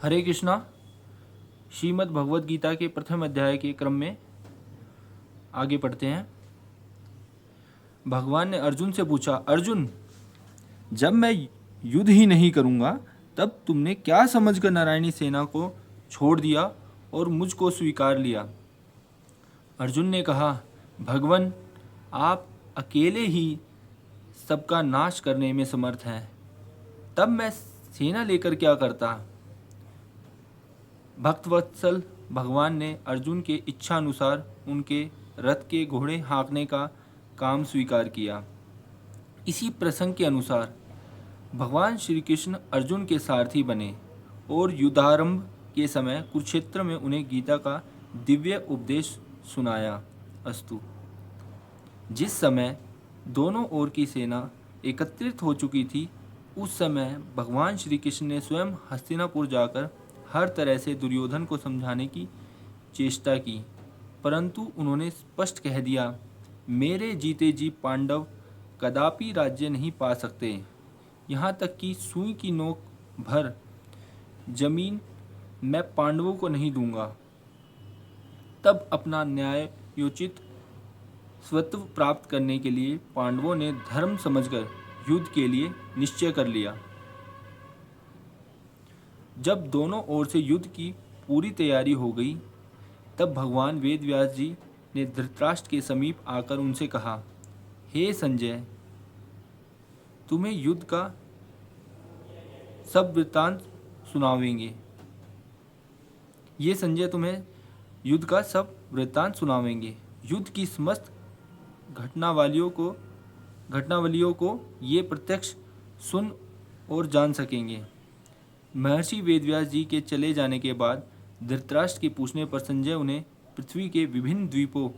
हरे कृष्णा। श्रीमद् भगवद गीता के प्रथम अध्याय के क्रम में आगे पढ़ते हैं। भगवान ने अर्जुन से पूछा, अर्जुन, जब मैं युद्ध ही नहीं करूंगा तब तुमने क्या समझकर नारायणी सेना को छोड़ दिया और मुझको स्वीकार लिया? अर्जुन ने कहा, भगवान, आप अकेले ही सबका नाश करने में समर्थ हैं, तब मैं सेना लेकर क्या करता? भक्तवत्सल भगवान ने अर्जुन के इच्छा अनुसार उनके रथ के घोड़े हाँकने का काम स्वीकार किया। इसी प्रसंग के अनुसार भगवान श्री कृष्ण अर्जुन के सारथी बने और युद्धारंभ के समय कुरुक्षेत्र में उन्हें गीता का दिव्य उपदेश सुनाया। अस्तु। जिस समय दोनों ओर की सेना एकत्रित हो चुकी थी, उस समय भगवान श्री कृष्ण ने स्वयं हस्तिनापुर जाकर हर तरह से दुर्योधन को समझाने की चेष्टा की, परंतु उन्होंने स्पष्ट कह दिया, मेरे जीते जी पांडव कदापि राज्य नहीं पा सकते। यहाँ तक कि सुई की नोक भर जमीन मैं पांडवों को नहीं दूंगा। तब अपना न्यायोचित स्वत्व प्राप्त करने के लिए पांडवों ने धर्म समझकर युद्ध के लिए निश्चय कर लिया। जब दोनों ओर से युद्ध की पूरी तैयारी हो गई, तब भगवान वेदव्यास जी ने धृतराष्ट्र के समीप आकर उनसे कहा, हे संजय, तुम्हें युद्ध का सब वृत्तांत सुनावेंगे। ये संजय तुम्हें युद्ध का सब वृत्तांत सुनावेंगे। युद्ध की समस्त घटनावलियों को ये प्रत्यक्ष सुन और जान सकेंगे। महर्षि वेदव्यास जी के चले जाने के बाद धृतराष्ट्र के पूछने पर संजय उन्हें पृथ्वी के विभिन्न द्वीपों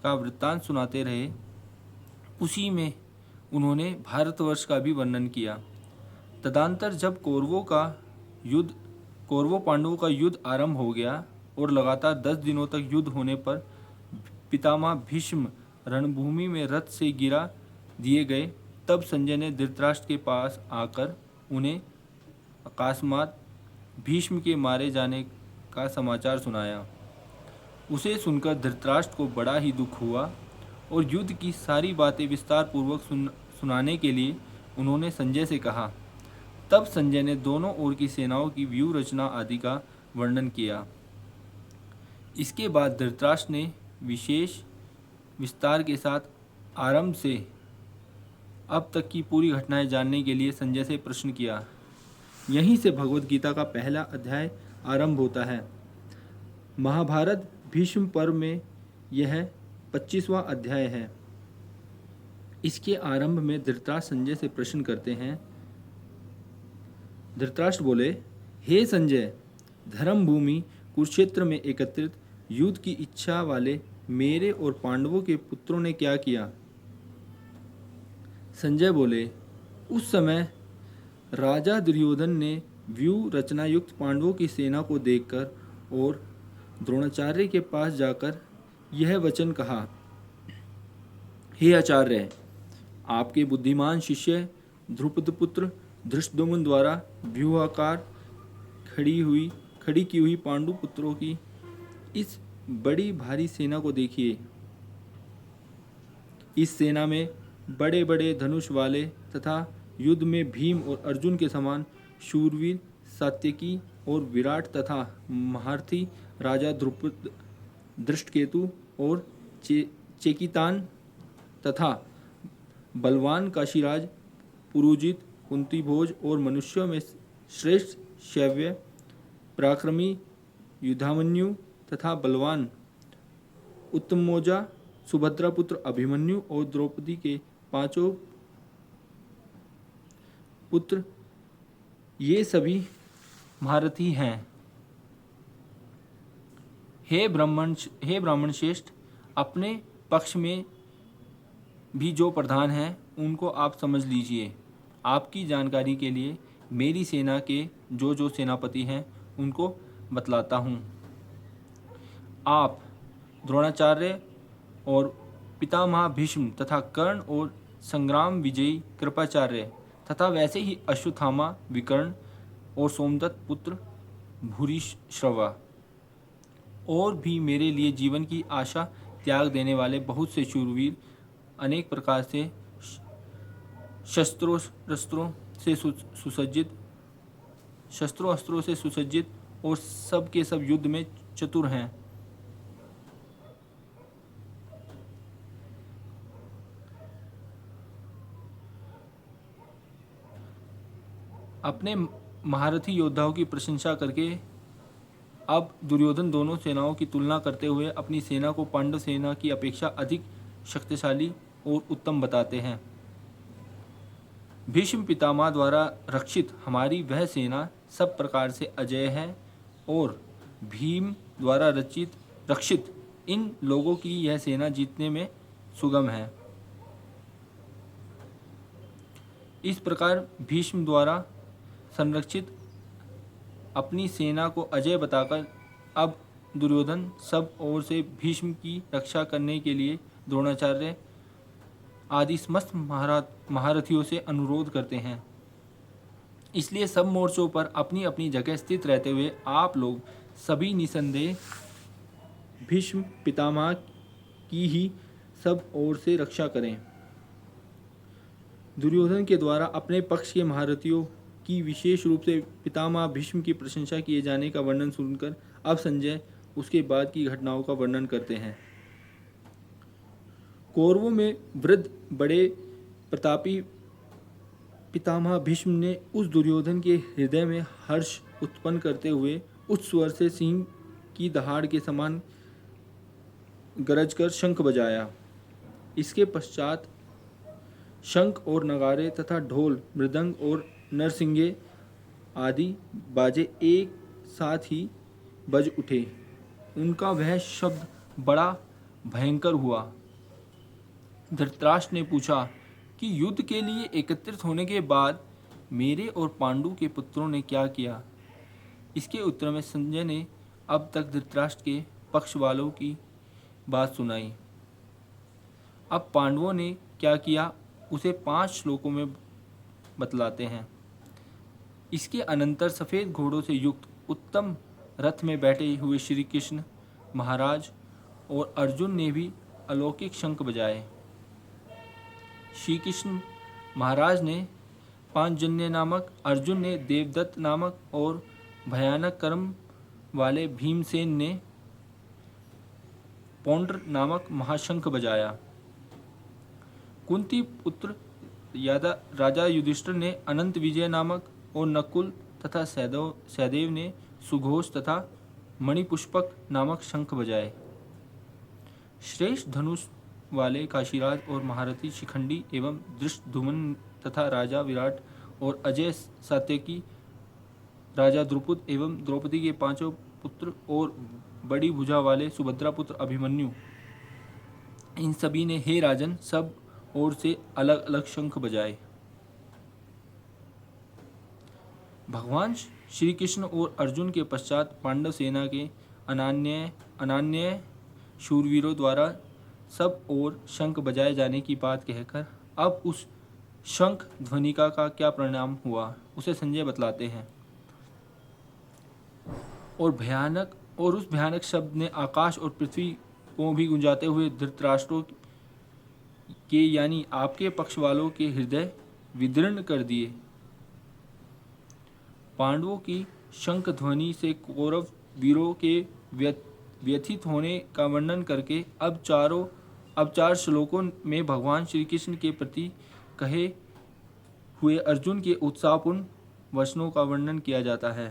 का वृत्तांत सुनाते रहे। उसी में उन्होंने भारतवर्ष का भी वर्णन किया। तदंतर जब कौरवों पांडवों का युद्ध आरंभ हो गया और लगातार 10 दिनों तक युद्ध होने पर पितामह भीष्म रणभूमि में रथ से गिरा दिए गए, तब संजय ने धृतराष्ट्र के पास आकर उन्हें अकस्मात भीष्म के मारे जाने का समाचार सुनाया। उसे सुनकर धृतराष्ट्र को बड़ा ही दुख हुआ और युद्ध की सारी बातें विस्तार पूर्वक सुनाने के लिए उन्होंने संजय से कहा। तब संजय ने दोनों ओर की सेनाओं की व्यूह रचना आदि का वर्णन किया। इसके बाद धृतराष्ट्र ने विशेष विस्तार के साथ आरंभ से अब तक की पूरी घटनाएं जानने के लिए संजय से प्रश्न किया। यहीं से भगवद गीता का पहला अध्याय आरंभ होता है। महाभारत भीष्म पर्व में यह 25वां अध्याय है। इसके आरंभ में धृतराष्ट्र संजय से प्रश्न करते हैं। धृतराष्ट्र बोले, हे संजय, धर्म भूमि कुरुक्षेत्र में एकत्रित युद्ध की इच्छा वाले मेरे और पांडवों के पुत्रों ने क्या किया? संजय बोले, उस समय राजा दुर्योधन ने व्यूह रचना युक्त पांडवों की सेना को देखकर और द्रोणाचार्य के पास जाकर यह वचन कहा, हे आचार्य, आपके बुद्धिमान शिष्य द्रुपदपुत्र धृष्टद्युम्न द्वारा व्यूहाकार खड़ी की हुई पांडु पुत्रों की इस बड़ी भारी सेना को देखिए। इस सेना में बड़े बड़े धनुष वाले तथा युद्ध में भीम और अर्जुन के समान शूरवीर सात्यकी और विराट तथा महारथी राजा द्रुपद, दृष्टकेतु और चेकितान तथा बलवान काशीराज, पुरुजित, कुंतीभोज और मनुष्यों में श्रेष्ठ शैव्य, पराक्रमी युधामन्यु तथा बलवान उत्तमोजा, सुभद्रा पुत्र अभिमन्यु और द्रौपदी के 5 पुत्र, ये सभी महारथी हैं। हे ब्राह्मण श्रेष्ठ, अपने पक्ष में भी जो प्रधान हैं उनको आप समझ लीजिए। आपकी जानकारी के लिए मेरी सेना के जो सेनापति हैं उनको बतलाता हूँ। आप द्रोणाचार्य और पितामह भीष्म तथा कर्ण और संग्राम विजयी कृपाचार्य तथा वैसे ही अश्वत्थामा, विकर्ण और सोमदत्त पुत्र भूरिश्रवा। और भी मेरे लिए जीवन की आशा त्याग देने वाले बहुत से शूरवीर अनेक प्रकार से शस्त्रों शस्त्रों से सुसज्जित शस्त्रों अस्त्रों से सुसज्जित और सब के सब युद्ध में चतुर हैं। अपने महारथी योद्धाओं की प्रशंसा करके अब दुर्योधन दोनों सेनाओं की तुलना करते हुए अपनी सेना को पांडव सेना की अपेक्षा अधिक शक्तिशाली और उत्तम बताते हैं। भीष्म पितामह द्वारा रक्षित हमारी वह सेना सब प्रकार से अजेय है और भीम द्वारा रक्षित इन लोगों की यह सेना जीतने में सुगम है। इस प्रकार भीष्म द्वारा संरक्षित अपनी सेना को अजय बताकर अब दुर्योधन सब ओर से भीष्म की रक्षा करने के लिए द्रोणाचार्य आदि समस्त महारथियों से अनुरोध करते हैं। इसलिए सब मोर्चों पर अपनी अपनी जगह स्थित रहते हुए आप लोग सभी निसंदेह भीष्म पितामह की ही सब ओर से रक्षा करें। दुर्योधन के द्वारा अपने पक्ष के महारथियों की विशेष रूप से पितामह भीष्म की प्रशंसा किए जाने का वर्णन सुनकर अब संजय उसके बाद की घटनाओं का वर्णन करते हैं। कौरवों में वृद्ध बड़े प्रतापी पितामह भीष्म ने उस दुर्योधन के हृदय में हर्ष उत्पन्न करते हुए उच्च स्वर से सिंह की दहाड़ के समान गरजकर शंख बजाया। इसके पश्चात शंख और नगारे तथा ढोल मृदंग और नरसिंगे आदि बाजे एक साथ ही बज उठे। उनका वह शब्द बड़ा भयंकर हुआ। धृतराष्ट्र ने पूछा कि युद्ध के लिए एकत्रित होने के बाद मेरे और पांडु के पुत्रों ने क्या किया। इसके उत्तर में संजय ने अब तक धृतराष्ट्र के पक्ष वालों की बात सुनाई। अब पांडवों ने क्या किया उसे 5 श्लोकों में बतलाते हैं। इसके अनंतर सफ़ेद घोड़ों से युक्त उत्तम रथ में बैठे हुए श्री कृष्ण महाराज और अर्जुन ने भी अलौकिक शंख बजाए। श्री कृष्ण महाराज ने पांचजन्य नामक, अर्जुन ने देवदत्त नामक और भयानक कर्म वाले भीमसेन ने पौंड्र नामक महाशंख बजाया। कुंती पुत्र राजा युधिष्ठिर ने अनंत विजय नामक और नकुल तथा सहदेव ने सुघोष तथा मणिपुष्पक नामक शंख बजाए। श्रेष्ठ धनुष वाले काशीराज और महारथी शिखंडी एवं धृष्टद्युम्न तथा राजा विराट और अजय सात्यकी, राजा द्रुपद एवं द्रौपदी के 5 पुत्र और बड़ी भुजा वाले सुभद्रा पुत्र अभिमन्यु, इन सभी ने हे राजन सब ओर से अलग अलग शंख बजाए। भगवान श्री कृष्ण और अर्जुन के पश्चात पांडव सेना के अनान्य शूरवीरों द्वारा सब ओर शंख बजाए जाने की बात कहकर अब उस शंख ध्वनिका का क्या परिणाम हुआ उसे संजय बतलाते हैं। और उस भयानक शब्द ने आकाश और पृथ्वी को भी गुंजाते हुए धृतराष्ट्रों के यानी आपके पक्ष वालों के हृदय विदीर्ण कर दिए। पांडवों की शंख ध्वनि से कौरव वीरों के व्यथित होने का वर्णन करके अब 4 श्लोकों में भगवान श्री कृष्ण के प्रति कहे हुए अर्जुन के उत्साहपूर्ण वचनों का वर्णन किया जाता है।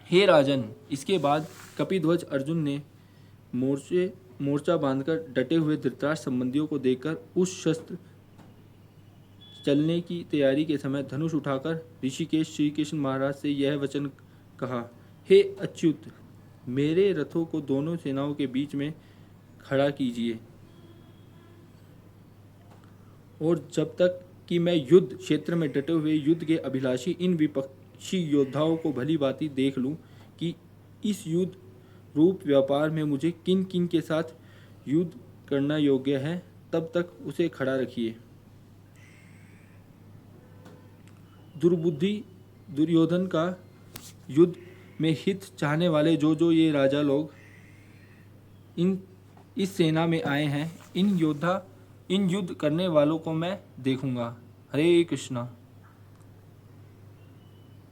हे राजन, इसके बाद कपिध्वज अर्जुन ने मोर्चा बांधकर डटे हुए धृतराष्ट्र संबंधियों को देखकर उस शस्त्र चलने की तैयारी के समय धनुष उठाकर ऋषिकेश श्री कृष्ण महाराज से यह वचन कहा, हे अच्युत, मेरे रथों को दोनों सेनाओं के बीच में खड़ा कीजिए और जब तक कि मैं युद्ध क्षेत्र में डटे हुए युद्ध के अभिलाषी इन विपक्षी योद्धाओं को भली भांति देख लूं कि इस युद्ध रूप व्यापार में मुझे किन किन के साथ युद्ध करना योग्य है, तब तक उसे खड़ा रखिए। दुर्बुद्धि दुर्योधन का युद्ध में हित चाहने वाले जो ये राजा लोग इन इस सेना में आए हैं, इन युद्ध करने वालों को मैं देखूंगा। हरे कृष्णा।